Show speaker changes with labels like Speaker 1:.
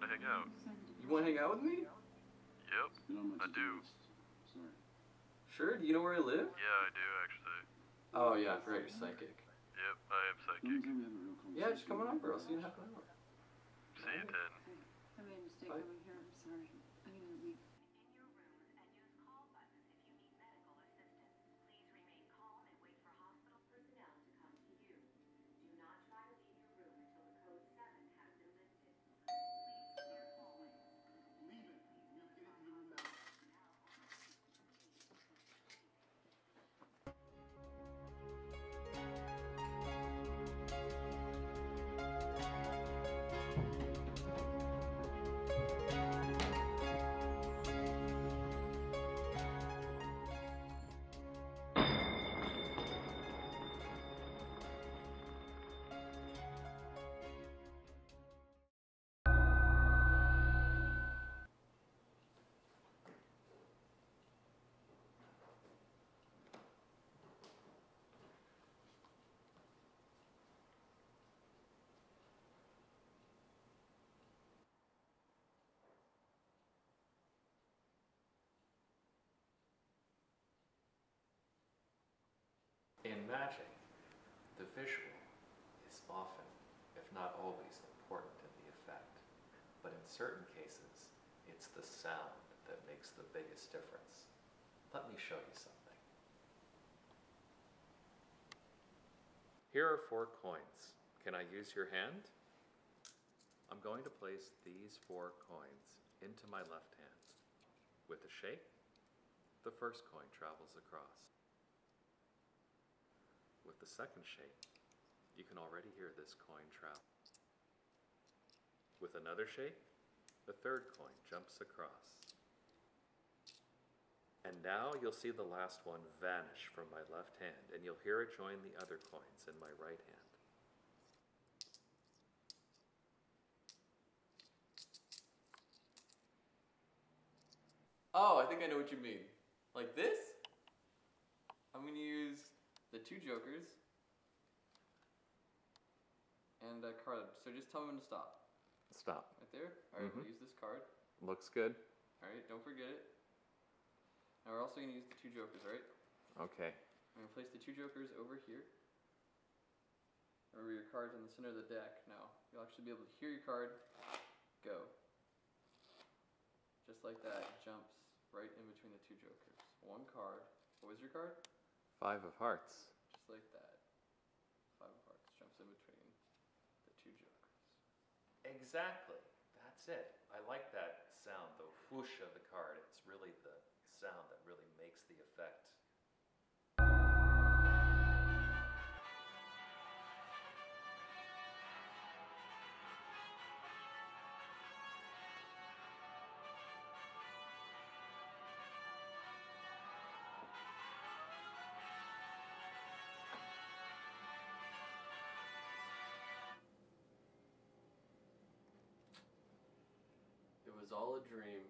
Speaker 1: to hang out.
Speaker 2: You want to hang out with me?
Speaker 1: Yep, I do.
Speaker 2: Sure, do you know where I live?
Speaker 1: Yeah, I do actually.
Speaker 2: Oh yeah, I forgot you're psychic.
Speaker 1: Yep, I am psychic.
Speaker 2: Yeah, just come on over, I'll see you in half an hour.
Speaker 1: See you then.
Speaker 3: I made a mistake
Speaker 2: Bye.
Speaker 3: over here. I'm sorry. I'm gonna leave.
Speaker 4: In your rooms and use call buttons if you need medical assistance. Please remain calm and wait for hospital personnel to come to you. Do not try to leave your room until the code 7 has been lifted. Please clear hallways.
Speaker 5: Leave it. We have to get into the room now.
Speaker 6: In magic, the visual is often, if not always, important in the effect. But in certain cases, it's the sound that makes the biggest difference. Let me show you something. Here are 4 coins. Can I use your hand? I'm going to place these 4 coins into my left hand. With a shake, the first coin travels across. With the second shake, you can already hear this coin travel. With another shake, the third coin jumps across. And now you'll see the last one vanish from my left hand, and you'll hear it join the other coins in my right hand.
Speaker 2: Oh, I think I know what you mean. Like this? I'm gonna use the 2 jokers and a card. So just tell me when to stop.
Speaker 6: Stop.
Speaker 2: Right there? Alright, we'll use this card.
Speaker 6: Looks good.
Speaker 2: Alright, don't forget it. Now we're also gonna use the 2 jokers, right?
Speaker 6: Okay.
Speaker 2: I'm gonna place the 2 jokers over here. Remember, your card's in the center of the deck now. You'll actually be able to hear your card go. Just like that, it jumps right in between the 2 jokers. 1 card. What was your card?
Speaker 6: 5 of hearts.
Speaker 2: Just like that. 5 of hearts jumps in between the 2 jokers.
Speaker 6: Exactly. That's it. I like that sound, the whoosh of the card. It's really the sound that really makes the effect.
Speaker 2: It was all a dream.